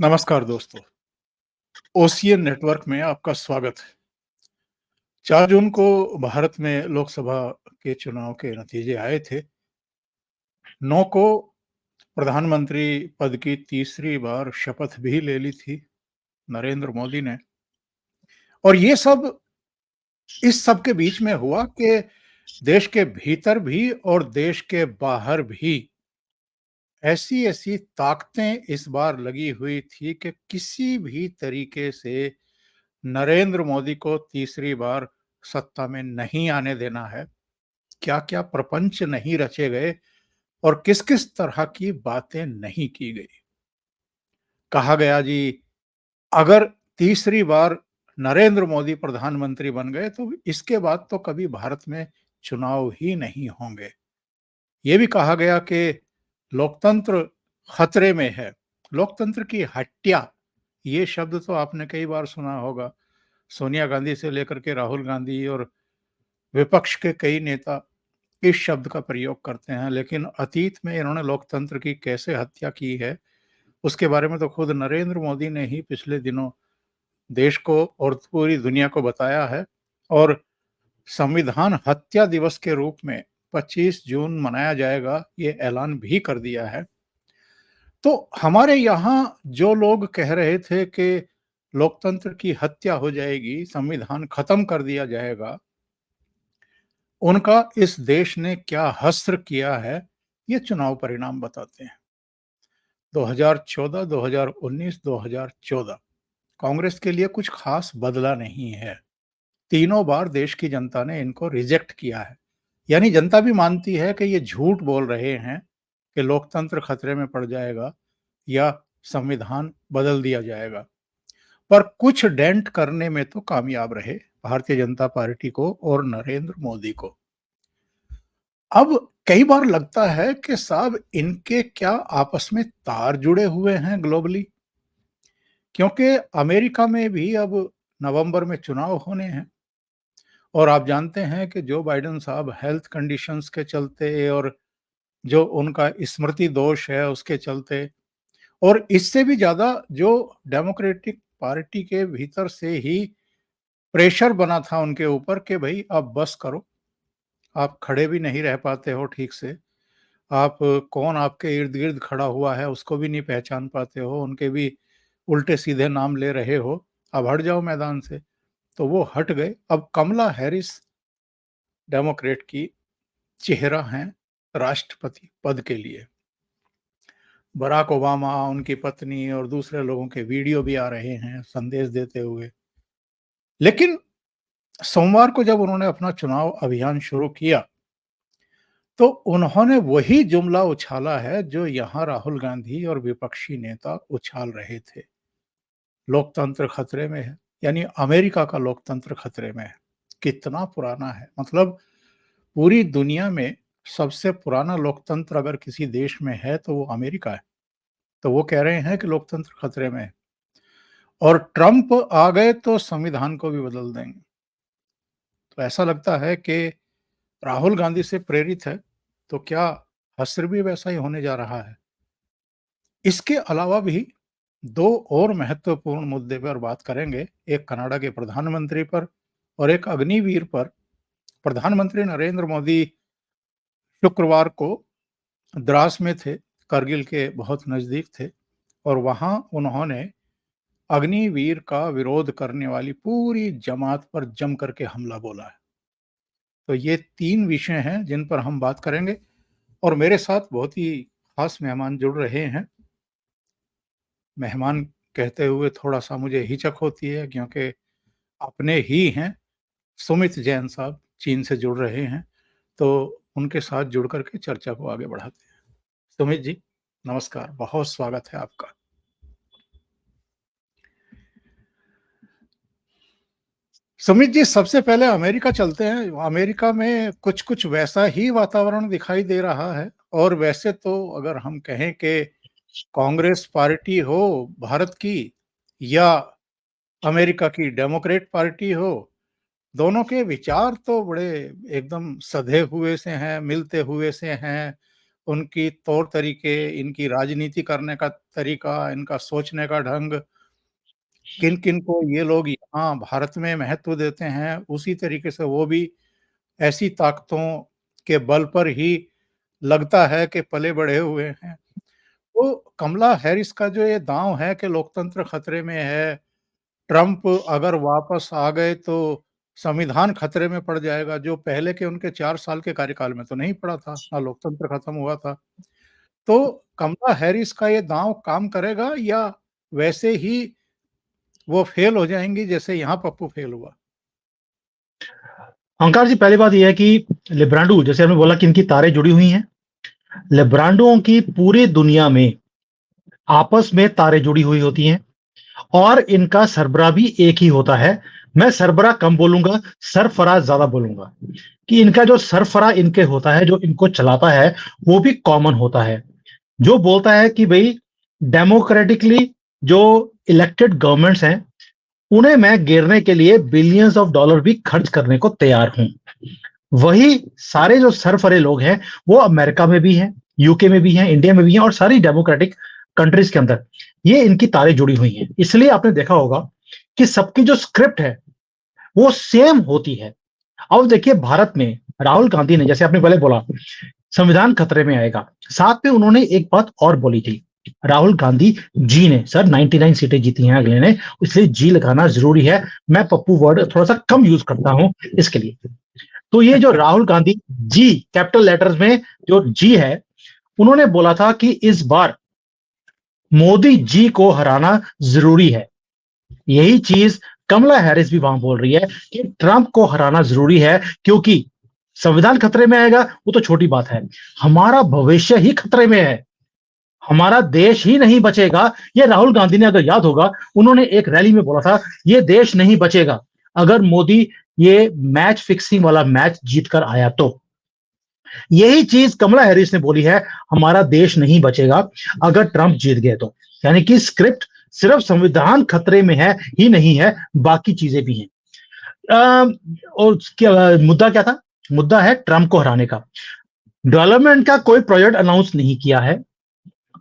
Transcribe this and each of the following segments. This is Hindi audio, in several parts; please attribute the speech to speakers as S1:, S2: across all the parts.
S1: नमस्कार दोस्तों। ओशियन नेटवर्क में आपका स्वागत है। 4 जून को भारत में लोकसभा के चुनाव के नतीजे आए थे। 9 को प्रधानमंत्री पद की तीसरी बार शपथ भी ले ली थी नरेंद्र मोदी ने। और ये सब इस सब के बीच में हुआ कि देश के भीतर भी और देश के बाहर भी ऐसी-ऐसी ताकतें इस बार लगी हुई थी कि किसी भी तरीके से नरेंद्र मोदी को तीसरी बार सत्ता में नहीं आने देना है। क्या-क्या प्रपंच नहीं रचे गए और किस-किस तरह की बातें नहीं की गई। कहा गया जी, अगर तीसरी बार नरेंद्र मोदी प्रधानमंत्री बन गए तो इसके बाद तो कभी भारत में चुनाव ही नहीं होंगे। ये भी कहा गया कि लोकतंत्र खतरे में है। लोकतंत्र की हत्या, ये शब्द तो आपने कई बार सुना होगा। सोनिया गांधी से लेकर के राहुल गांधी और विपक्ष के कई नेता इस शब्द का प्रयोग करते हैं, लेकिन अतीत में इन्होंने लोकतंत्र की कैसे हत्या की है, उसके बारे में तो खुद नरेंद्र मोदी ने ही पिछले दिनों देश को और पूरी दुनिया को बताया है। और संविधान हत्या दिवस के रूप में 25 जून मनाया जाएगा, ये ऐलान भी कर दिया है। तो हमारे यहाँ जो लोग कह रहे थे कि लोकतंत्र की हत्या हो जाएगी, संविधान खत्म कर दिया जाएगा, उनका इस देश ने क्या हश्र किया है, ये चुनाव परिणाम बताते हैं। 2014, 2019, 2014 कांग्रेस के लिए कुछ खास बदला नहीं है। तीनों बार देश की जनता ने इनको रिजेक्ट किया है। यानी जनता भी मानती है कि ये झूठ बोल रहे हैं कि लोकतंत्र खतरे में पड़ जाएगा या संविधान बदल दिया जाएगा। पर कुछ डेंट करने में तो कामयाब रहे भारतीय जनता पार्टी को और नरेंद्र मोदी को। अब कई बार लगता है कि साहब इनके क्या आपस में तार जुड़े हुए हैं ग्लोबली, क्योंकि अमेरिका में भी अब नवंबर में चुनाव होने हैं। और आप जानते हैं कि जो बाइडेन साहब हेल्थ कंडीशंस के चलते और जो उनका स्मृति दोष है उसके चलते, और इससे भी ज्यादा जो डेमोक्रेटिक पार्टी के भीतर से ही प्रेशर बना था उनके ऊपर कि भाई अब बस करो, आप खड़े भी नहीं रह पाते हो ठीक से, आप कौन आपके इर्द-गिर्द खड़ा हुआ है उसको भी नहीं पहचान पाते हो, उनके भी उल्टे-सीधे नाम ले रहे हो, अब हट जाओ मैदान से। तो वो हट गए। अब कमला हैरिस डेमोक्रेट की चेहरा हैं राष्ट्रपति पद के लिए। बराक ओबामा, उनकी पत्नी और दूसरे लोगों के वीडियो भी आ रहे हैं संदेश देते हुए। लेकिन सोमवार को जब उन्होंने अपना चुनाव अभियान शुरू किया, तो उन्होंने वही जुमला उछाला है जो यहाँ राहुल गांधी और विपक्षी नेता उछाल रहे थे। लोकतंत्र खतरे में है, यानी अमेरिका का लोकतंत्र खतरे में है। कितना पुराना है, मतलब पूरी दुनिया में सबसे पुराना लोकतंत्र अगर किसी देश में है तो वो अमेरिका है। तो वो कह रहे हैं कि लोकतंत्र खतरे में है और ट्रंप आ गए तो संविधान को भी बदल देंगे। तो ऐसा लगता है कि राहुल गांधी से प्रेरित है, तो क्या हश्र भी वैसा ही होने जा रहा है। इसके अलावा भी 2 और महत्वपूर्ण मुद्दे पर बात करेंगे, एक कनाडा के प्रधानमंत्री पर और एक अग्निवीर पर। प्रधानमंत्री नरेंद्र मोदी शुक्रवार को द्रास में थे, करगिल के बहुत नज़दीक थे और वहाँ उन्होंने अग्निवीर का विरोध करने वाली पूरी जमात पर जम करके हमला बोला है। तो ये 3 विषय हैं जिन पर हम बात करेंगे और मेरे साथ बहुत ही खास मेहमान जुड़ रहे हैं। मेहमान कहते हुए थोड़ा-सा मुझे हिचक होती है क्योंकि अपने ही हैं, सुमित जैन साहब चीन से जुड़ रहे हैं, तो उनके साथ जुड़ कर के चर्चा को आगे बढ़ाते हैं। सुमित जी, नमस्कार, बहुत स्वागत है आपका। सुमित जी, सबसे पहले अमेरिका चलते हैं। अमेरिका में कुछ-कुछ वैसा ही वातावरण दिखाई दे रहा है और वैसे तो अगर हम कहें कि कांग्रेस पार्टी हो भारत की या अमेरिका की डेमोक्रेट पार्टी हो, दोनों के विचार तो बड़े एकदम सधे हुए से हैं, मिलते हुए से हैं उनकी तौर तरीके, इनकी राजनीति करने का तरीका, इनका सोचने का ढंग, किन-किन को ये लोग यहाँ भारत में महत्व देते हैं, उसी तरीके से वो भी ऐसी ताकतों के बल पर ही लगता है कि पले-बढ़े हुए हैं। तो कमला हैरिस का जो ये दाँव है कि लोकतंत्र खतरे में है, ट्रंप अगर वापस आ गए तो संविधान खतरे में पड़ जाएगा, जो पहले के उनके 4 साल के कार्यकाल में तो नहीं पड़ा था, ना लोकतंत्र खत्म हुआ था। तो कमला हैरिस का ये दाँव काम करेगा या वैसे ही वो फेल हो जाएँगी जैसे यहाँ पप्पू फेल हुआ?
S2: ओंकार जी, पहली बात यह है कि लिब्रांडो, जैसे हमने बोला कि इनकी तारें जुड़ी हुई हैं। लिब्रांडों की पूरी दुनिया में आपस में तारें जुड़ी हुई होती हैं और इनका सरबराह भी एक ही होता है। मैं सरबराह कम बोलूंगा, सरफराज ज्यादा बोलूंगा कि इनका जो सरफराह इनके होता है, जो इनको चलाता है, वो भी कॉमन होता है, जो बोलता है कि भाई डेमोक्रेटिकली जो इलेक्टेड गवर्नमेंट्स हैं, उन्हें मैं गिरने के लिए बिलियंस ऑफ डॉलर भी खर्च करने को तैयार हूं। वही सारे जो सरफरे लोग हैं वो अमेरिका में भी हैं, यूके में भी हैं, इंडिया में भी हैं और सारी डेमोक्रेटिक कंट्रीज के अंदर ये इनकी तारें जुड़ी हुई हैं। इसलिए आपने देखा होगा कि सबकी जो स्क्रिप्ट है वो सेम होती है। अब देखिए, भारत में राहुल गांधी ने, जैसे आपने पहले बोला, संविधान खतरे में आएगा, साथ में उन्होंने एक बात और बोली थी। राहुल गांधी जी ने, सर 99 सीटें जीती हैं अगले ने, इसलिए जी लगाना जरूरी है। मैं पप्पू वर्ड थोड़ा सा कम यूज करता हूं इसके लिए। तो ये जो राहुल गांधी जी, कैपिटल लेटर्स में जो जी है, उन्होंने बोला था कि इस बार मोदी जी को हराना जरूरी है। यही चीज कमला हैरिस भी वहां बोल रही है कि ट्रंप को हराना जरूरी है, क्योंकि संविधान खतरे में आएगा वो तो छोटी बात है, हमारा भविष्य ही खतरे में है, हमारा देश ही नहीं बचेगा। ये राहुल गांधी ने, अगर याद होगा, उन्होंने एक रैली में बोला था, ये देश नहीं बचेगा अगर मोदी ये मैच फिक्सिंग वाला मैच जीत कर आया तो। यही चीज कमला हैरिस ने बोली है, हमारा देश नहीं बचेगा अगर ट्रंप जीत गए तो। यानी कि स्क्रिप्ट सिर्फ संविधान खतरे में है ही नहीं है, बाकी चीजें भी हैं। और क्या मुद्दा क्या था? मुद्दा है ट्रंप को हराने का। डेवलपमेंट का कोई प्रोजेक्ट अनाउंस नहीं किया है,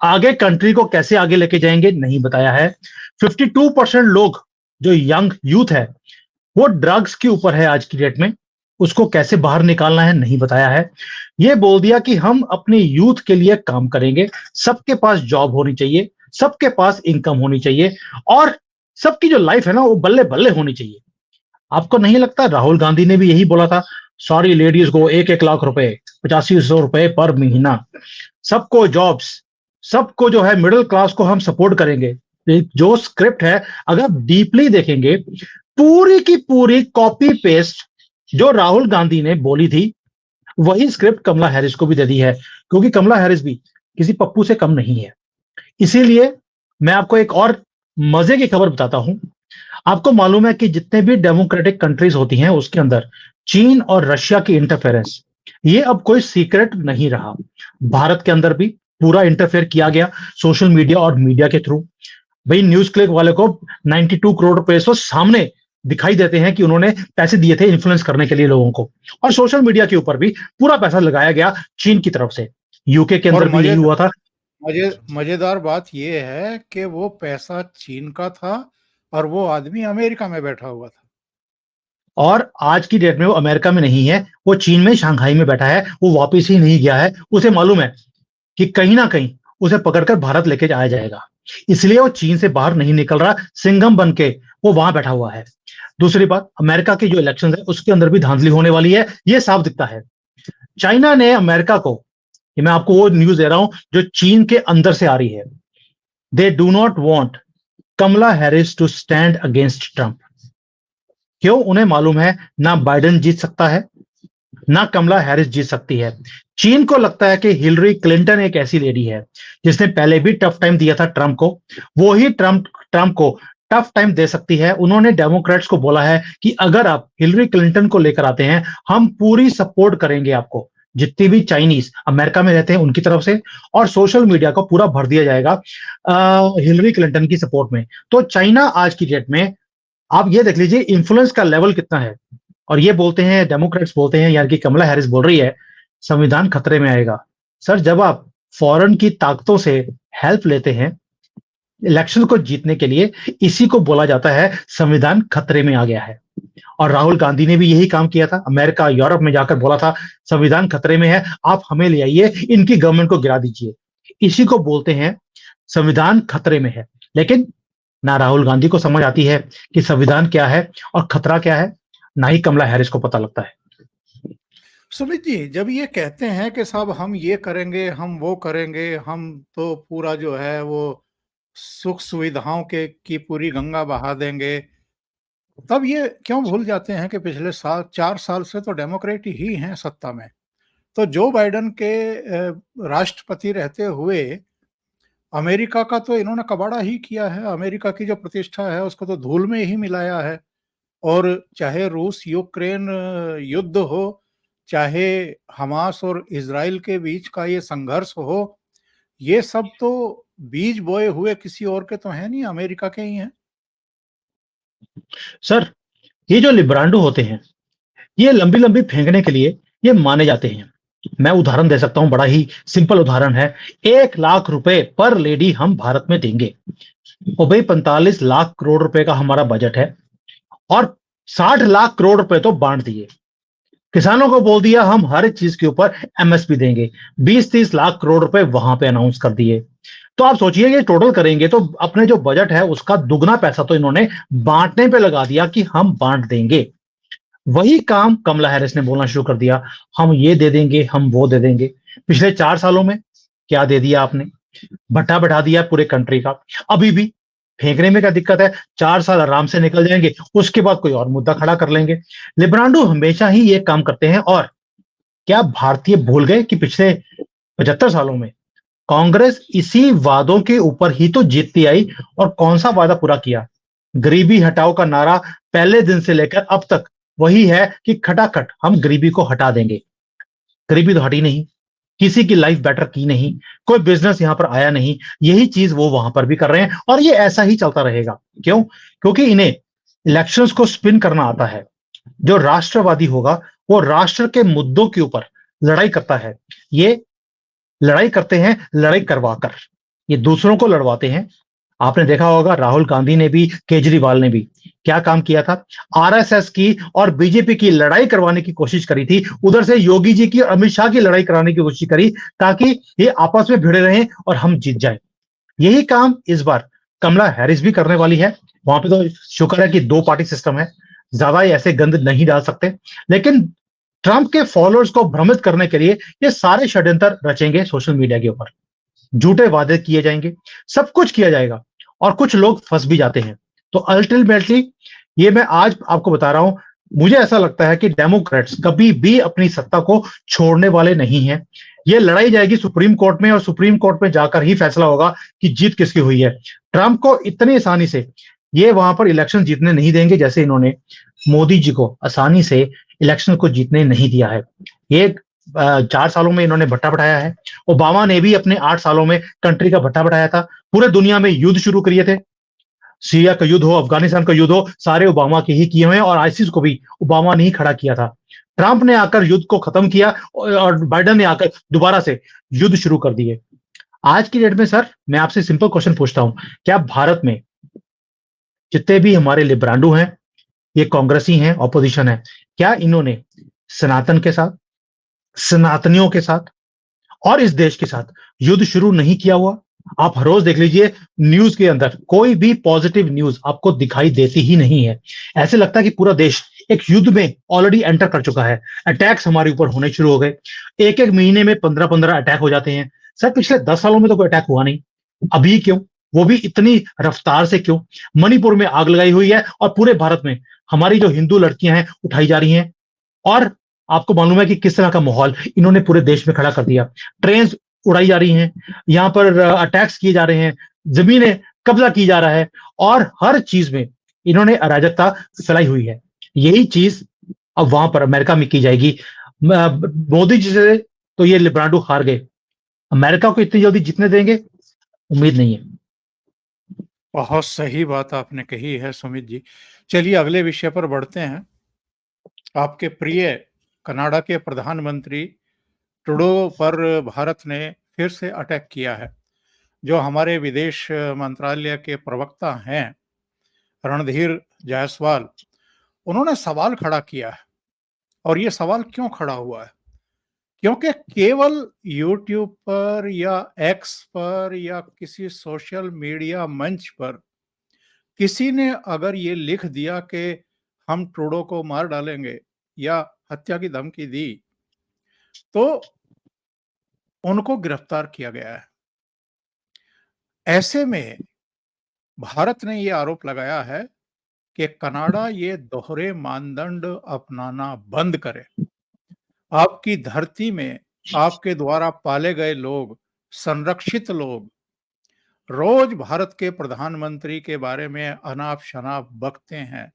S2: आगे कंट्री को कैसे आगे लेके जाएंगे नहीं बताया है। 52% लोग जो यंग यूथ है वो ड्रग्स के ऊपर है आज की डेट में, उसको कैसे बाहर निकालना है नहीं बताया है। ये बोल दिया कि हम अपने यूथ के लिए काम करेंगे, सबके पास जॉब होनी चाहिए, सबके पास इनकम होनी चाहिए और सबकी जो लाइफ है ना वो बल्ले बल्ले होनी चाहिए। आपको नहीं लगता राहुल गांधी ने भी यही बोला था? सॉरी लेडीज को 1-1 लाख रुपए, 8500 रुपए पर महीना, सबको जॉब्स, सबको जो है मिडिल क्लास को हम सपोर्ट करेंगे। जो स्क्रिप्ट है अगर डीपली देखेंगे, पूरी की पूरी कॉपी पेस्ट जो राहुल गांधी ने बोली थी वही स्क्रिप्ट कमला हैरिस को भी दे दी है, क्योंकि कमला हैरिस भी किसी पप्पू से कम नहीं है। इसीलिए मैं आपको एक और मजे की खबर बताता हूं। आपको मालूम है कि जितने भी डेमोक्रेटिक कंट्रीज होती हैं उसके अंदर चीन और रशिया की इंटरफेरेंस, ये अब कोई सीक्रेट नहीं रहा। भारत के अंदर भी पूरा इंटरफेयर किया गया सोशल मीडिया और मीडिया के थ्रू। भाई न्यूज क्लिक वाले को 92 करोड़ रुपए तो सामने दिखाई देते हैं कि उन्होंने पैसे दिए थे इन्फ्लुएंस करने के लिए लोगों को, और सोशल मीडिया के ऊपर भी पूरा पैसा लगाया गया चीन की तरफ से। यूके के अंदर भी यही हुआ था।
S1: मजेदार बात यह है कि वो पैसा चीन का था और वो आदमी अमेरिका में बैठा हुआ था,
S2: और आज की डेट में वो अमेरिका में नहीं है, वो चीन में शंघाई में बैठा है, वो वापस ही नहीं गया है। उसे मालूम है कि कहीं ना कहीं उसे पकड़कर भारत लेके जाया जाएगा, इसलिए वो चीन से बाहर नहीं निकल रहा, सिंघम बन के वो वहां बैठा हुआ है। दूसरी बात, अमेरिका के जो इलेक्शन है उसके अंदर भी धांधली होने वाली है, ये साफ दिखता है। चाइना ने अमेरिका को, मैं आपको वो न्यूज दे रहा हूं जो चीन के अंदर से आ रही है, they do not want Kamala Harris to stand against Trump. क्यों? उन्हें मालूम है ना बाइडेन जीत सकता है ना कमला हैरिस जीत सकती है। चीन को लगता है कि हिलरी क्लिंटन एक ऐसी लेडी है जिसने पहले भी टफ टाइम दिया था ट्रंप को, वो ही ट्रंप को टफ टाइम दे सकती है। उन्होंने डेमोक्रेट्स को बोला है कि अगर आप हिलरी क्लिंटन को लेकर आते हैं हम पूरी सपोर्ट करेंगे आपको, जितनी भी चाइनीज अमेरिका में रहते हैं उनकी तरफ से, और सोशल मीडिया को पूरा भर दिया जाएगा हिलरी क्लिंटन की सपोर्ट में। तो चाइना आज की डेट में, आप ये देख लीजिए इन्फ्लुएंस का लेवल कितना है। और ये बोलते हैं, डेमोक्रेट्स बोलते हैं यार कि कमला हैरिस बोल रही है संविधान खतरे में आएगा, सर, जब आप फॉरेन की ताकतों से हेल्प लेते हैं इलेक्शन को जीतने के लिए, इसी को बोला जाता है संविधान खतरे में आ गया है। और राहुल गांधी ने भी यही काम किया था, अमेरिका यूरोप में जाकर बोला था संविधान खतरे में है, आप हमें ले आइए, इनकी गवर्नमेंट को गिरा दीजिए। इसी को बोलते हैं संविधान खतरे में है। लेकिन ना राहुल गांधी को समझ आती है कि संविधान क्या है और खतरा क्या है, ना ही कमला हैरिस को पता लगता है।
S1: सुमित जी, जब ये कहते हैं कि साहब हम ये करेंगे, हम वो करेंगे, हम तो पूरा जो है वो सुख सुविधाओं के की पूरी गंगा बहा देंगे, तब ये क्यों भूल जाते हैं कि पिछले 4 साल से तो डेमोक्रेट ही हैं सत्ता में। तो जो बाइडेन के राष्ट्रपति रहते हुए अमेरिका का तो इन्होंने कबाड़ा ही किया है, अमेरिका की जो प्रतिष्ठा है उसको तो धूल में ही मिलाया है। और चाहे रूस यूक्रेन युद्ध हो, चाहे हमास और इज़राइल के बीच का ये संघर्ष हो, ये सब तो बीज बोए हुए किसी और के तो हैं नहीं, अमेरिका के ही हैं।
S2: सर, ये जो लिब्रांडो होते हैं, ये लंबी-लंबी फेंकने के लिए ये माने जाते हैं। मैं उदाहरण दे सकता हूँ, बड़ा ही सिंपल उदाहरण है। 1 लाख रुपए पर लेडी हम भारत में देंगे। और भाई 45 लाख करोड़ रुपए का हमारा बजट है और 60 लाख करोड़ रुपए तो बांट दिए। किसानों को बोल दिया हम हर चीज के ऊपर एमएसपी देंगे। 20-30 लाख करोड़ रुपए वहां पे अनाउंस कर दिए। तो आप सोचिए ये टोटल करेंगे तो अपने जो बजट है उसका दुगना पैसा तो इन्होंने बांटने पे लगा दिया कि हम बांट देंगे। वही काम कमला हैरिस ने बोलना शुरू कर दिया, हम ये दे देंगे, हम वो दे देंगे। पिछले 4 सालों में क्या दे दिया आपने? भट्टा बैठा दिया पूरे कंट्री का। अभी भी फेंकने में क्या दिक्कत है? 4 साल आराम से निकल जाएंगे, उसके बाद कोई और मुद्दा खड़ा कर लेंगे। लिब्रांडो हमेशा ही ये काम करते हैं। और क्या भारतीय भूल गए कि पिछले 75 सालों में कांग्रेस इसी वादों के ऊपर ही तो जीतती आई। और कौन सा वादा पूरा किया? गरीबी हटाओ का नारा पहले दिन से लेकर अब तक वही है कि खटाखट हम गरीबी को हटा देंगे। गरीबी तो हटी नहीं, किसी की लाइफ बेटर की नहीं, कोई बिजनेस यहां पर आया नहीं। यही चीज वो वहां पर भी कर रहे हैं और ये ऐसा ही चलता रहेगा। क्यों? क्योंकि इन्हें इलेक्शंस को स्पिन करना आता है। जो राष्ट्रवादी होगा वो राष्ट्र के मुद्दों के ऊपर लड़ाई करता है। ये लड़ाई करते हैं लड़ाई करवाकर, ये दूसरों को लड़वाते हैं। आपने देखा होगा राहुल गांधी ने भी, केजरीवाल ने भी क्या काम किया था? आरएसएस की और बीजेपी की लड़ाई करवाने की कोशिश करी थी। उधर से योगी जी की और अमित शाह की लड़ाई कराने की कोशिश करी ताकि ये आपस में भिड़े रहें और हम जीत जाए। यही काम इस बार कमला हैरिस भी करने वाली है। वहां पे तो शुक्र है कि 2 पार्टी सिस्टम है, ज्यादा ऐसे गंद नहीं डाल सकते। लेकिन ट्रंप के फॉलोअर्स को भ्रमित करने के लिए ये सारे षड्यंत्र रचेंगे सोशल मीडिया के ऊपर। झूठे वादे किए जाएंगे, सब कुछ किया जाएगा और कुछ लोग फंस भी जाते हैं। तो अल्टीमेटली ये मैं आज आपको बता रहा हूं, मुझे ऐसा लगता है कि डेमोक्रेट्स कभी भी अपनी सत्ता को छोड़ने वाले नहीं हैं। ये लड़ाई जाएगी सुप्रीम कोर्ट में और सुप्रीम कोर्ट में जाकर ही फैसला होगा कि जीत किसकी हुई है। ट्रंप को इतनी आसानी से ये वहां पर इलेक्शन जीतने नहीं देंगे जैसे इन्होंने मोदी जी को आसानी से इलेक्शन को जीतने नहीं दिया है। ये 4 सालों में इन्होंने भट्टा बैठाया है। ओबामा ने भी अपने 8 सालों में कंट्री का भट्टा बैठाया था। पूरे दुनिया में युद्ध शुरू किए थे, सीरिया का युद्ध हो, अफगानिस्तान का युद्ध हो, सारे ओबामा के ही किए हुए हैं और आईसिस को भी ओबामा ने ही खड़ा किया था। ट्रंप ने आकर युद्ध को खत्म किया और बाइडेन ने आकर दोबारा से युद्ध शुरू कर दिए। आज की डेट में सर मैं आपसे सिंपल क्वेश्चन पूछता हूं, क्या भारत में जितने भी हमारे लिब्रांडो हैं, ये कांग्रेसी हैं, ऑपोजिशन है, क्या इन्होंने सनातन के साथ, सनातनियों के साथ और इस देश के साथ युद्ध शुरू नहीं किया हुआ? आप हर रोज देख लीजिए न्यूज के अंदर कोई भी पॉजिटिव न्यूज आपको दिखाई देती ही नहीं है। ऐसे लगता है कि पूरा देश एक युद्ध में ऑलरेडी एंटर कर चुका है। अटैक्स हमारे ऊपर होने शुरू हो गए। एक एक महीने में 15-15 अटैक हो जाते हैं। सर पिछले 10 सालों में तो कोई अटैक हुआ नहीं, अभी क्यों? वो भी इतनी रफ्तार से क्यों? मणिपुर में आग लगाई हुई है और पूरे भारत में हमारी जो हिंदू लड़कियां हैं उठाई जा रही हैं। और आपको मालूम है कि किस तरह का माहौल इन्होंने पूरे देश में खड़ा कर दिया। ट्रेन उड़ाई जा रही हैं, यहाँ पर अटैक्स किए जा रहे हैं, जमीनें कब्जा की जा रहा है और हर चीज में इन्होंने अराजकता फैलाई हुई है। यही चीज अब वहां पर अमेरिका में की जाएगी। मोदी जी से तो ये लिब्रांडो हार गए, अमेरिका को इतनी जल्दी जीतने देंगे उम्मीद नहीं है।
S1: बहुत सही बात आपने कही है सुमित जी। चलिए अगले विषय पर बढ़ते हैं। आपके प्रिय कनाडा के प्रधानमंत्री ट्रूडो पर भारत ने फिर से अटैक किया है। जो हमारे विदेश मंत्रालय के प्रवक्ता हैं, रणधीर जायसवाल, उन्होंने सवाल खड़ा किया है। और ये सवाल क्यों खड़ा हुआ है? क्योंकि केवल यूट्यूब पर या एक्स पर या किसी सोशल मीडिया मंच पर किसी ने अगर ये लिख दिया कि हम ट्रूडो को मार डालेंगे या हत्या की धमकी दी, तो उनको गिरफ्तार किया गया है। ऐसे में भारत ने ये आरोप लगाया है कि कनाडा ये दोहरे मानदंड अपनाना बंद करे। आपकी धरती में आपके द्वारा पाले गए लोग, संरक्षित लोग, रोज भारत के प्रधानमंत्री के बारे में अनाप-शनाप बकते हैं।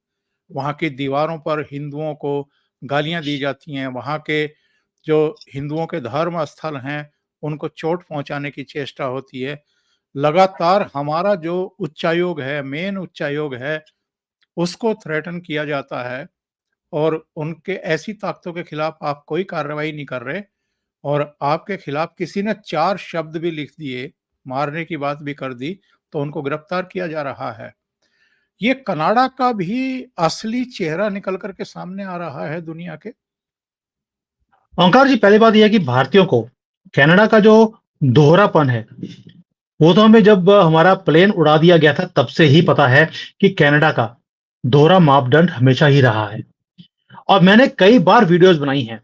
S1: वहाँ की दीवारों पर हिंदुओं को गालियाँ दी जाती हैं, वहाँ के जो हिंदुओं के धर्म स्थल हैं, उनको चोट पहुँचाने की चेष्टा होती है। लगातार हमारा जो उच्चायोग है, मेन उच्चायोग है, उसको थ्रेटन किया जाता है और उनके ऐसी ताकतों के खिलाफ आप कोई कार्रवाई नहीं कर रहे और आपके खिलाफ किसी ने 4 शब्द भी लिख दिए, मारने की बात भी कर दी, तो उनको गिरफ्तार किया जा रहा है। ये कनाडा का भी असली चेहरा निकल कर के सामने आ रहा है दुनिया के।
S2: ओंकार जी, पहली बात यह है कि भारतीयों को कनाडा का जो दोहरापन है, वो तो हमें जब हमारा प्लेन उड़ा दिया गया था तब से ही पता है कि कनाडा का दोहरा मापदंड हमेशा ही रहा है। और मैंने कई बार वीडियोस बनाई हैं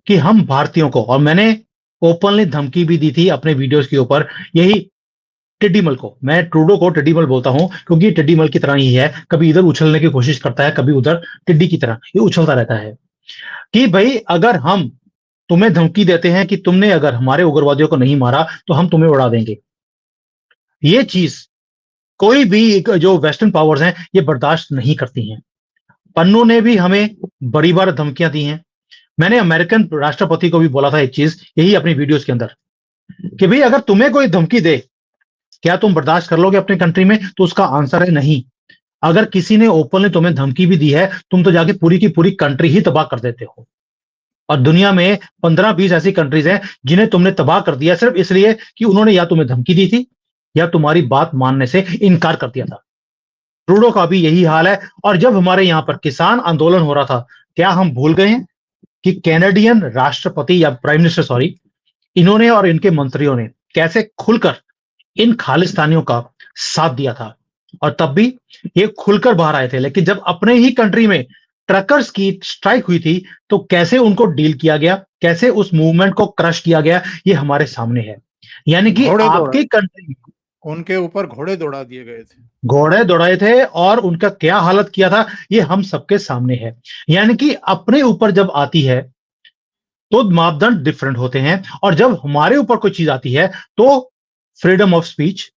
S2: कि हम भारतीयों को, और मैंने ओपनली धमकी भी दी थी अपने वीडियोस के ऊपर, यही टिड्डीमल को, मैं ट्रूडो को टिड्डीमल बोलता हूं क्योंकि ये टिड्डीमल की तरह ही है, कभी इधर उछलने की कोशिश करता है, कभी उधर, टिड्डी की तरह ये उछलता रहता है कि भाई अगर हम तुम्हें धमकी देते हैं कि तुमने अगर हमारे उग्रवादियों को नहीं मारा तो हम तुम्हें उड़ा देंगे, ये चीज कोई भी जो वेस्टर्न पावर्स हैं ये बर्दाश्त नहीं करती हैं। पन्नू ने भी हमें बड़ी बार धमकियां दी हैं। मैंने अमेरिकन राष्ट्रपति को भी बोला था एक चीज यही अपनी वीडियोस के अंदर कि भाई अगर तुम्हें कोई धमकी दे, क्या तुम बर्दाश्त कर लोगे अपने कंट्री में? तो उसका आंसर है नहीं। अगर किसी ने ओपनली तुम्हें धमकी भी दी है, तुम तो जाके पूरी की पूरी कंट्री ही तबाह कर देते हो। और दुनिया में 15-20 ऐसी कंट्रीज हैं जिन्हें तुमने तबाह कर दिया सिर्फ इसलिए कि उन्होंने या तुम्हें धमकी दी थी या तुम्हारी बात मानने से इनकार कर दिया था। ट्रूडो का भी यही हाल है। और जब हमारे यहां पर किसान आंदोलन हो रहा था, क्या हम भूल गए हैं कि कैनेडियन राष्ट्रपति या प्राइम मिनिस्टर, सॉरी, इन्होंने और इनके मंत्रियों ने कैसे खुलकर इन खालिस्तानियों का साथ दिया था? और तब भी ये खुलकर बाहर आए थे, लेकिन जब अपने ही कंट्री में ट्रकर्स की स्ट्राइक हुई थी तो कैसे उनको डील किया गया, कैसे उस मूवमेंट को क्रश किया गया, ये हमारे सामने है। यानी कि
S1: घोड़े दौड़ा
S2: आपकी कंट्री,
S1: उनके ऊपर घोड़े दौड़ा दिए गए थे।
S2: घोड़े दौड़ाए थे और उनका क्या हालत किया था, ये हम सबके सामने है। यानी कि अपने ऊपर जब आती है तो मापदंड डिफरेंट होते हैं, और जब हमारे ऊपर कोई चीज आती है तो freedom of speech,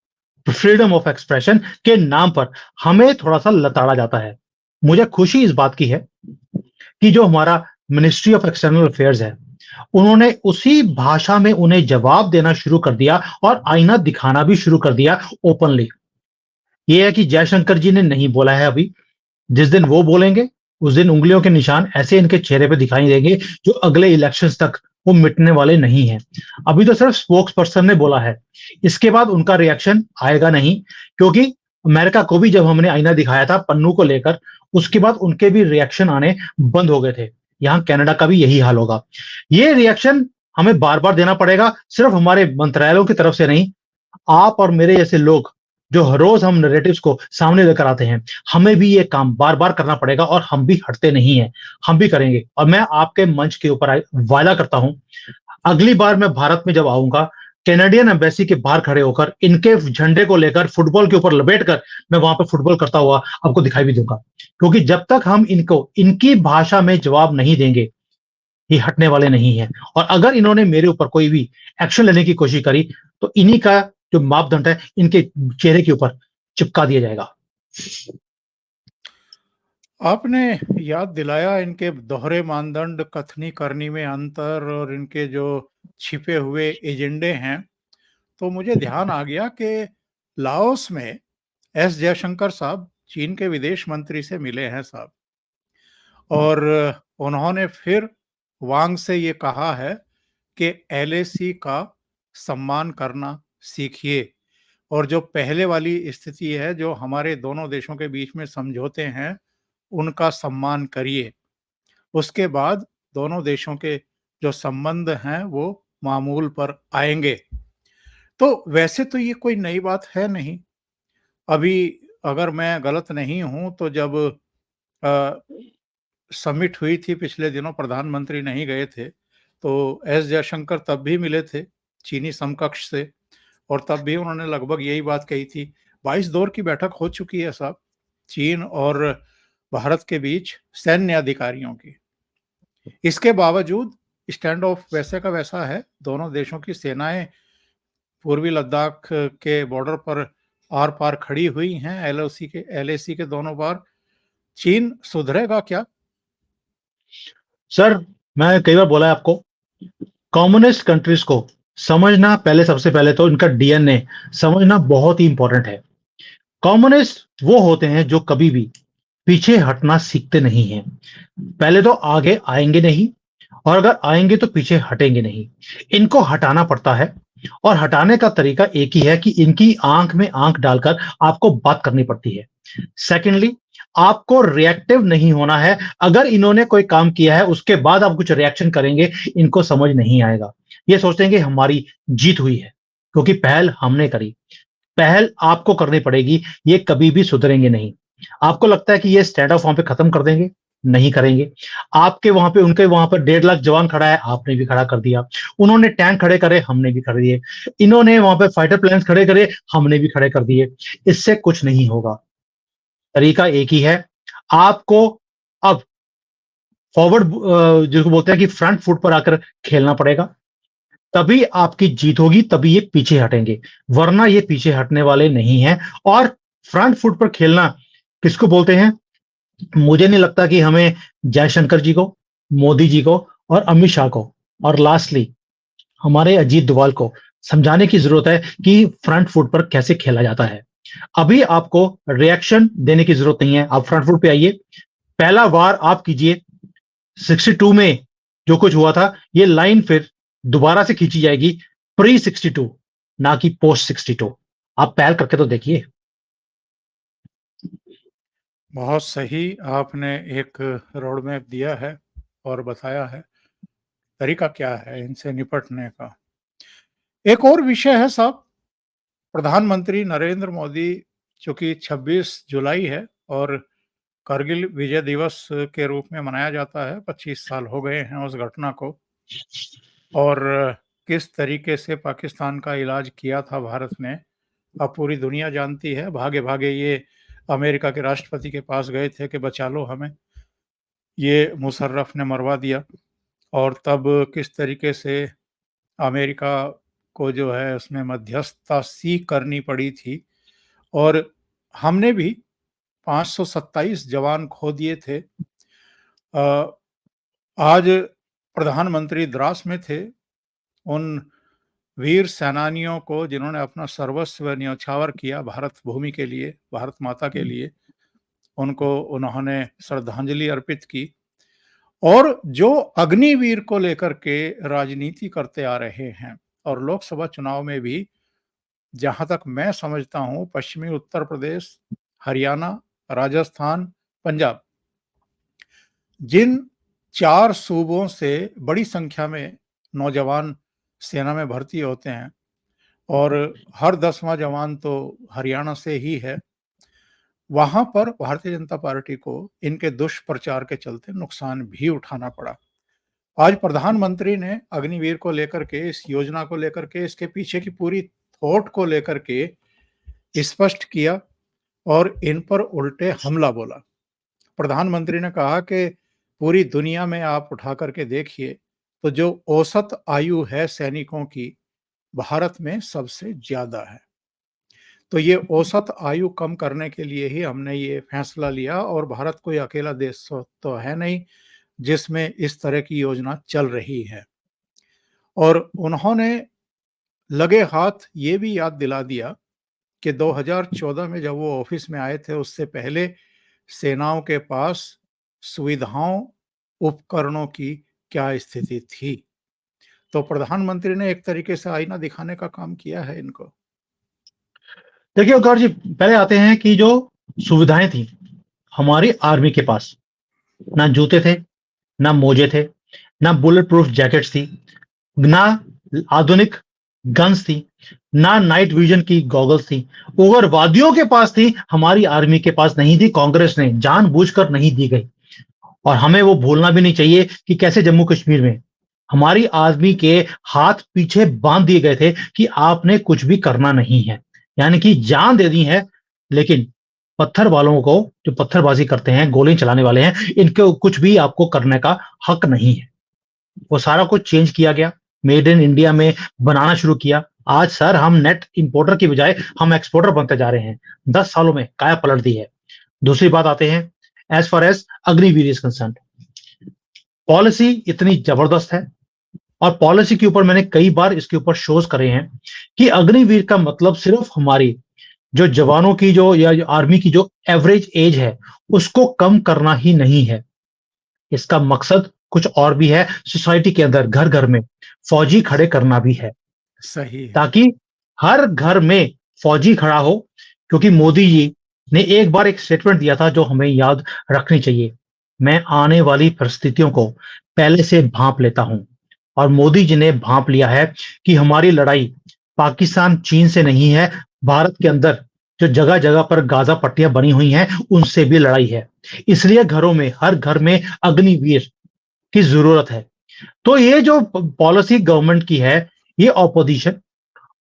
S2: freedom of expression के नाम पर हमें थोड़ा सा लताड़ा जाता है। मुझे खुशी इस बात की है कि जो हमारा मिनिस्ट्री ऑफ एक्सटर्नल अफेयर्स है, उन्होंने उसी भाषा में उन्हें जवाब देना शुरू कर दिया और आईना दिखाना भी शुरू कर दिया ओपनली। ये है कि जयशंकर जी ने नहीं बोला है अभी, जिस दिन वो बोलेंगे उस दिन उंगलियों के निशान ऐसे इनके चेहरे पे दिखाई देंगे जो अगले इलेक्शंस तक वो मिटने वाले नहीं हैं। अभी तो सिर्फ स्पोक्स पर्सन ने बोला है, इसके बाद उनका रिएक्शन आएगा नहीं, क्योंकि अमेरिका को भी जब हमने आईना दिखाया था पन्नू को लेकर, उसके बाद उनके भी रिएक्शन आने बंद हो गए थे। यहां कनाडा का भी यही हाल होगा। ये रिएक्शन हमें बार बार देना पड़ेगा, सिर्फ हमारे मंत्रालयों की तरफ से नहीं, आप और मेरे जैसे लोग जो हर रोज हम नैरेटिव्स को सामने लेकर आते हैं, हमें भी ये काम बार बार करना पड़ेगा और हम भी हटते नहीं हैं, हम भी करेंगे। और मैं आपके मंच के ऊपर वादा करता हूं, अगली बार मैं भारत में जब आऊंगा, कैनेडियन एम्बेसी के बाहर खड़े होकर इनके झंडे को लेकर फुटबॉल के ऊपर लपेट कर मैं वहां पर फुटबॉल करता हुआ आपको दिखाई भी दूंगा। क्योंकि जब तक हम इनको इनकी भाषा में जवाब नहीं देंगे, ये हटने वाले नहीं है। और अगर इन्होंने मेरे ऊपर कोई भी एक्शन लेने की कोशिश करी तो इन्हीं का जो मापदंड है इनके चेहरे के ऊपर चिपका दिया जाएगा।
S1: आपने याद दिलाया इनके दोहरे मानदंड, कथनी करनी में अंतर और इनके जो छिपे हुए एजेंडे हैं, तो मुझे ध्यान आ गया कि लाओस में एस जयशंकर साहब चीन के विदेश मंत्री से मिले हैं साहब, और उन्होंने फिर वांग से ये कहा है कि एलएसी का सम्मान करना सीखिए और जो पहले वाली स्थिति है, जो हमारे दोनों देशों के बीच में समझौते हैं, उनका सम्मान करिए। उसके बाद दोनों देशों के जो संबंध हैं, वो मामूल पर आएँगे। तो वैसे तो ये कोई नई बात है नहीं। अभी अगर मैं गलत नहीं हूँ, तो जब अ, समिट हुई थी पिछले दिनों, प्रधानमंत्री नहीं गए थे, तो एस जयशंकर तब भी मिले थे चीनी समकक्ष से और तब भी उन्होंने लगभग यही बात कही थी। 22 दौर की बैठक हो चुकी है साहब, चीन और भारत के बीच सैन्य अधिकारियों की। इसके बावजूद स्टैंड ऑफ वैसे का वैसा है, दोनों देशों की सेनाएँ पूर्वी लद्दाख के बॉर्डर पर आर-पार खड़ी हुई हैं, एलएसी के दोनों पार। चीन सुधरेगा क्या?
S2: सर, मैं कई बार बोला है आपको, कम्युनिस्ट कंट्रीज को समझना, पहले सबसे पहले तो इनका डीएनए समझना बहुत ही इंपॉर्टेंट है। कम्युनिस्ट वो होते हैं जो कभी भी पीछे हटना सीखते नहीं हैं। पहले तो आगे आएंगे नहीं, और अगर आएंगे तो पीछे हटेंगे नहीं। इनको हटाना पड़ता है, और हटाने का तरीका एक ही है कि इनकी आंख में आंख डालकर आपको बात करनी पड़ती है। सेकेंडली, आपको रिएक्टिव नहीं होना है। अगर इन्होंने कोई काम किया है उसके बाद आप कुछ रिएक्शन करेंगे, इनको समझ नहीं आएगा। ये सोचते हैं कि हमारी जीत हुई है क्योंकि पहल हमने करी। पहल आपको करनी पड़ेगी, ये कभी भी सुधरेंगे नहीं। आपको लगता है कि ये स्टैंड ऑफ वहां पे खत्म कर देंगे? नहीं करेंगे। आपके वहां पे, उनके वहां पर 1.5 लाख जवान खड़ा है, आपने भी खड़ा कर दिया। उन्होंने टैंक खड़े करे, हमने भी कर दिए। इन्होंने वहां पे फाइटर प्लेन्स खड़े करे, हमने भी खड़े कर दिए। इससे कुछ नहीं होगा। तरीका एक ही है। आपको अब फॉरवर्ड, जिसको बोलते हैं कि फ्रंट फुट पर आकर खेलना पड़ेगा। तभी आपकी जीत होगी, तभी ये पीछे हटेंगे, वरना ये पीछे हटने वाले नहीं हैं। और फ्रंट फुट पर खेलना किसको बोलते हैं? मुझे नहीं लगता कि हमें जयशंकर जी को, मोदी जी को और अमित शाह को, और लास्टली हमारे अजीत डोभाल को समझाने की जरूरत है कि फ्रंट फुट पर कैसे खेला जाता है। अभी आपको रिएक्शन देने की जरूरत नहीं है, आप फ्रंट फुट पे आइए। पहला वार आप कीजिए। 62 में जो कुछ हुआ था, ये लाइन फिर दोबारा से खींची जाएगी, प्री 62, ना कि पोस्ट 62। आप पहल करके तो देखिए।
S1: बहुत सही आपने एक रोड मैप दिया है और बताया है, तरीका क्या है इनसे निपटने का। एक और विषय है साहब, प्रधानमंत्री नरेंद्र मोदी, चूँकि 26 जुलाई है और करगिल विजय दिवस के रूप में मनाया जाता है, 25 साल हो गए हैं उस घटना को, और किस तरीके से पाकिस्तान का इलाज किया था भारत ने, अब पूरी दुनिया जानती है। भागे-भागे ये अमेरिका के राष्ट्रपति के पास गए थे कि बचा लो हमें, ये मुशर्रफ ने मरवा दिया, और तब किस तरीके से अमेरिका को जो है उसमें मध्यस्थता सी करनी पड़ी थी, और हमने भी 527 जवान खो दिए थे। अ, आज प्रधानमंत्री द्रास में थे, उन वीर सेनानियों को जिन्होंने अपना सर्वस्व न्यौछावर किया भारत भूमि के लिए, भारत माता के लिए, उनको उन्होंने श्रद्धांजलि अर्पित की। और जो अग्निवीर को लेकर के राजनीति करते आ रहे हैं, और लोकसभा चुनाव में भी, जहाँ तक मैं समझता हूँ, पश्चिमी उत्तर प्रदेश, हरियाणा, राजस्थान, पंजाब, जिन 4 सूबों से बड़ी संख्या में नौजवान सेना में भर्ती होते हैं, और हर 10वां जवान तो हरियाणा से ही है, वहाँ पर भारतीय जनता पार्टी को इनके दुष्प्रचार के चलते नुकसान भी उठाना पड़ा। आज प्रधानमंत्री ने अग्निवीर को लेकर के, इस योजना को लेकर के, इसके पीछे की पूरी थॉट को लेकर के स्पष्ट किया और इन पर उल्टे हमला बोला। प्रधानमंत्री ने कहा कि पूरी दुनिया में आप उठा करके देखिए, तो जो औसत आयु है सैनिकों की, भारत में सबसे ज़्यादा है। तो ये औसत आयु कम करने के लिए ही हमने ये फैसला लिया, और भारत कोई अकेला देश तो है नहीं जिसमें इस तरह की योजना चल रही है। और उन्होंने लगे हाथ ये भी याद दिला दिया कि 2014 में जब वो ऑफिस में आए थे, उससे पहले सेनाओं के पास सुविधाओं, उपकरणों की क्या स्थिति थी। तो प्रधानमंत्री ने एक तरीके से आईना दिखाने का काम किया है इनको।
S2: देखिए ओंकार जी, पहले आते हैं कि जो सुविधाएं थी हमारी आर्मी के पास, ना जूते थे, ना मोजे थे, ना बुलेट प्रूफ जैकेट्स थी, ना आधुनिक गन्स थी, ना नाइट विजन की गॉगल्स थी। उग्रवादियों के पास थी, हमारी आर्मी के पास नहीं थी। कांग्रेस ने जानबूझकर नहीं दी गई। और हमें वो भूलना भी नहीं चाहिए कि कैसे जम्मू कश्मीर में हमारी आर्मी के हाथ पीछे बांध दिए गए थे कि आपने कुछ भी करना नहीं है, यानी कि जान दे दी है। लेकिन पत्थर वालों को, जो पत्थरबाजी करते हैं, गोली चलाने वाले हैं, इनको कुछ भी आपको करने का हक नहीं है। वो सारा कुछ चेंज किया गया, मेड इन इंडिया में बनाना शुरू किया। आज सर हम नेट इंपोर्टर की बजाय हम एक्सपोर्टर बनते जा रहे हैं। 10 सालों में काया पलट दी है। दूसरी बात आते हैं, as far as Agniveer is concern, policy इतनी जबरदस्त है। और पॉलिसी के ऊपर मैंने कई बार इसके ऊपर शोज करे हैं कि अग्निवीर का मतलब सिर्फ हमारी जो जवानों की जो या जो आर्मी की जो एवरेज एज है उसको कम करना ही नहीं है। इसका मकसद कुछ और भी है। सोसाइटी के अंदर घर घर में फौजी खड़े करना भी है,
S1: सही है।
S2: ताकि हर घर में फौजी खड़ा हो। क्योंकि मोदी जी ने एक बार एक स्टेटमेंट दिया था जो हमें याद रखनी चाहिए, मैं आने वाली परिस्थितियों को पहले से भांप लेता हूं। और मोदी जी ने भांप लिया है कि हमारी लड़ाई पाकिस्तान चीन से नहीं है, भारत के अंदर जो जगह जगह पर गाजा पट्टियां बनी हुई हैं उनसे भी लड़ाई है। इसलिए घरों में, हर घर में अग्निवीर की जरूरत है। तो ये जो पॉलिसी गवर्नमेंट की है, ये ऑपोजिशन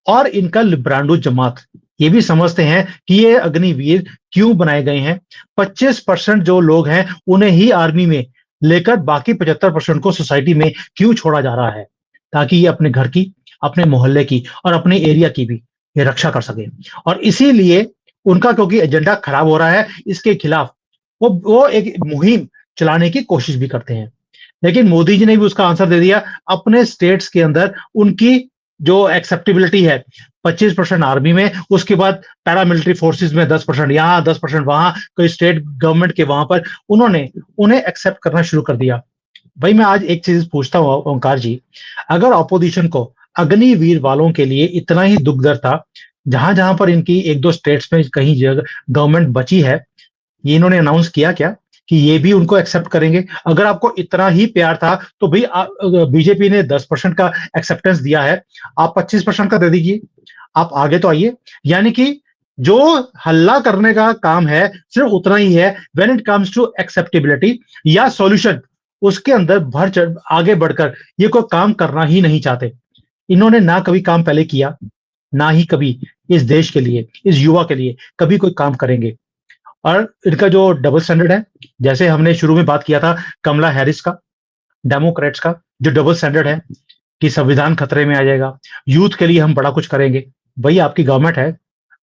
S2: और इनका लिब्रांडो जमात ये भी समझते हैं कि ये अग्निवीर क्यों बनाए गए हैं। 25% जो लोग हैं उन्हें ही आर्मी में लेकर बाकी 75% को सोसाइटी में क्यों छोड़ा जा रहा है, ताकि ये अपने घर की, अपने मोहल्ले की और अपने एरिया की भी ये रक्षा कर सके। और इसीलिए उनका, क्योंकि एजेंडा खराब हो रहा है, इसके खिलाफ वो एक मुहिम चलाने की कोशिश भी करते हैं। लेकिन मोदी जी ने भी उसका आंसर दे दिया। अपने स्टेट्स के अंदर उनकी जो एक्सेप्टेबिलिटी है 25% आर्मी में, उसके बाद पैरामिलिट्री फोर्सेस में 10%, यहाँ 10%, वहां कोई स्टेट गवर्नमेंट के वहां पर उन्होंने उन्हें एक्सेप्ट करना शुरू कर दिया। भाई मैं आज एक चीज पूछता हूँ ओंकार जी, अगर ऑपोजिशन को अग्निवीर वालों के लिए इतना ही दुख दर्द था, जहां जहां पर इनकी एक दो स्टेट्स में कहीं जगह गवर्नमेंट बची है, ये इन्होंने अनाउंस किया क्या कि ये भी उनको एक्सेप्ट करेंगे? अगर आपको इतना ही प्यार था तो भाई बीजेपी ने 10% का एक्सेप्टेंस दिया है, आप 25% का दे दीजिए, आप आगे तो आइए। यानी कि जो हल्ला करने का काम है सिर्फ उतना ही है। When it comes to acceptability या सॉल्यूशन, उसके अंदर भर चढ़ आगे बढ़कर ये कोई काम करना ही नहीं चाहते। इन्होंने ना कभी काम पहले किया, ना ही कभी इस देश के लिए, इस युवा के लिए कभी कोई काम करेंगे। और इनका जो डबल स्टैंडर्ड है, जैसे हमने शुरू में बात किया था कमला हैरिस का, डेमोक्रेट्स का जो डबल स्टैंडर्ड है कि संविधान खतरे में आ जाएगा, यूथ के लिए हम बड़ा कुछ करेंगे। भाई आपकी गवर्नमेंट है,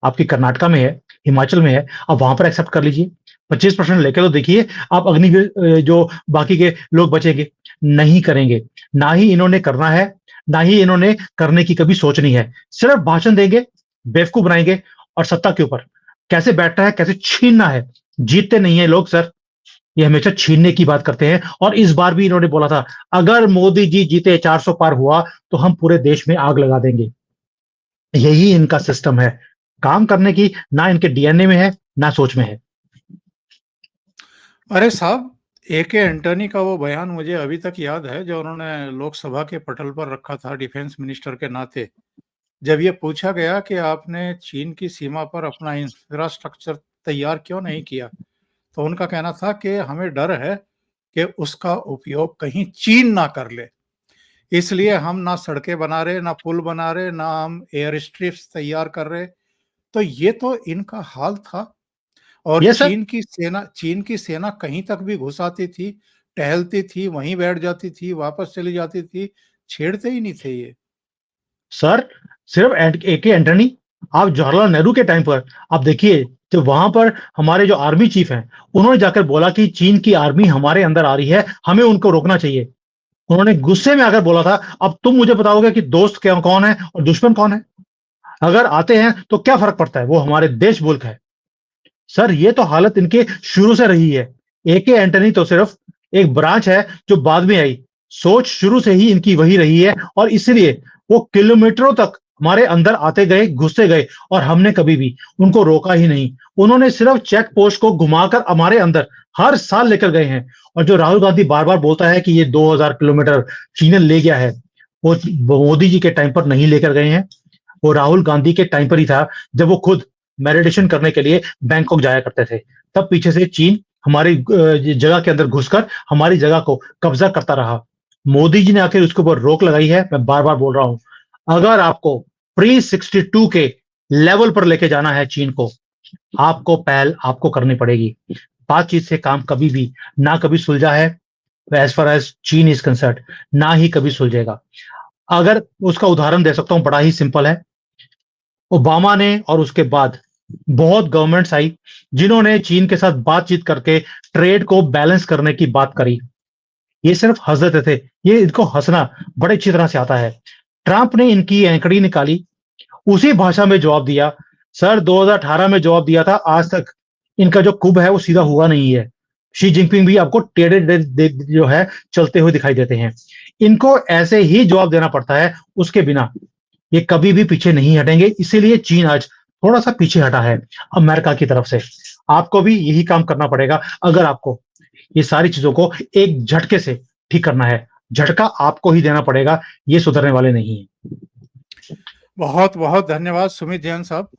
S2: आपकी कर्नाटका में है, हिमाचल में है, आप वहां पर एक्सेप्ट कर लीजिए। 25% लेके तो देखिए, आप अग्निवीर जो बाकी के लोग बचेंगे नहीं करेंगे। ना ही इन्होंने करना है, ना ही इन्होंने करने की कभी सोचनी है। सिर्फ भाषण देंगे, बेवकूफ बनाएंगे और सत्ता के ऊपर कैसे बैठना है, कैसे छीनना है। जीतते नहीं है लोग सर, ये हमेशा छीनने की बात करते हैं। और इस बार भी इन्होंने बोला था अगर मोदी जी जीते, 400 पार हुआ तो हम पूरे देश में आग लगा देंगे। यही इनका सिस्टम है, काम करने की ना इनके डीएनए में है, ना सोच में है।
S1: अरे साहब, ए.के. एंटनी का वो बयान मुझे अभी तक याद है जो उन्होंने लोकसभा के पटल पर रखा था डिफेंस मिनिस्टर के नाते। जब ये पूछा गया कि आपने चीन की सीमा पर अपना इंफ्रास्ट्रक्चर तैयार क्यों नहीं किया, तो उनका कहना था कि हमें डर है कि उसका उपयोग कहीं चीन ना कर ले, इसलिए हम ना सड़कें बना रहे, ना पुल बना रहे, ना हम एयर स्ट्रिप्स तैयार कर रहे। तो ये तो इनका हाल था। और
S2: ये सर,
S1: चीन की सेना कहीं तक भी घुस आती थी, टहलती थी, वहीं बैठ जाती थी, वापस चली जाती थी, छेड़ते ही नहीं थे ये।
S2: सर सिर्फ एके एंटनी, आप जवाहरलाल नेहरू के टाइम पर आप देखिए, जब वहां पर हमारे जो आर्मी चीफ हैं उन्होंने जाकर बोला कि चीन की आर्मी हमारे अंदर आ रही है, हमें उनको रोकना चाहिए। उन्होंने गुस्से में आकर बोला था अब तुम मुझे बताओगे कि दोस्त क्या कौन है और दुश्मन कौन है? अगर आते हैं तो क्या फर्क पड़ता है, वो हमारे देश मुल्क है। सर ये तो हालत इनके शुरू से रही है। एके एंटनी तो सिर्फ एक ब्रांच है जो बाद में आई। सोच शुरू से ही इनकी वही रही है और इसलिए वो किलोमीटरों तक हमारे अंदर आते गए, घुसते गए और हमने कभी भी उनको रोका ही नहीं। उन्होंने सिर्फ चेक पोस्ट को घुमाकर हमारे अंदर हर साल लेकर गए हैं। और जो राहुल गांधी बार-बार बोलता है कि ये 2000 किलोमीटर चीन ले गया है, वो मोदी जी के टाइम पर नहीं लेकर गए हैं। वो राहुल गांधी के टाइम पर ही था जब वो खुद मेडिटेशन करने के लिए बैंकॉक जाया करते थे। तब पीछे से चीन हमारी जगह के अंदर घुसकर हमारी जगह को कब्जा करता रहा। मोदी जी ने आखिर उसके ऊपर रोक लगाई है। मैं बार-बार बोल रहा हूं, अगर आपको प्री 62 के लेवल पर लेके जाना है चीन को, आपको पहल आपको करनी पड़ेगी। बातचीत से काम कभी भी ना कभी सुलझा है एज फार एज चीन इज कंसर्न, ना ही कभी सुलझेगा। अगर उसका उदाहरण दे सकता हूं, बड़ा ही सिंपल है। ओबामा ने और उसके बाद बहुत गवर्नमेंट्स आई जिन्होंने चीन के साथ बातचीत करके ट्रेड को बैलेंस करने की बात करी। ये सिर्फ हंस देते थे। ये इनको हंसना बड़े अच्छी तरह से आता है। ट्रंप ने इनकी एंकड़ी निकाली, उसी भाषा में जवाब दिया। सर 2018 में जवाब दिया था, आज तक इनका जो कुब है वो सीधा हुआ नहीं है। शी जिनपिंग भी आपको टेढ़े जो है चलते हुए दिखाई देते हैं। इनको ऐसे ही जवाब देना पड़ता है, उसके बिना ये कभी भी पीछे नहीं हटेंगे। इसीलिए चीन आज थोड़ा सा पीछे हटा है अमेरिका की तरफ से। आपको भी यही काम करना पड़ेगा अगर आपको ये सारी चीजों को एक झटके से ठीक करना है। झटका आपको ही देना पड़ेगा, ये सुधरने वाले नहीं है।
S1: बहुत बहुत धन्यवाद सुमित जैन साहब,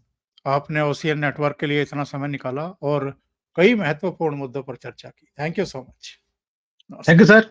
S1: आपने ओशियन नेटवर्क के लिए इतना समय निकाला और कई महत्वपूर्ण मुद्दों पर चर्चा की। Thank you so much.
S2: Thank you sir.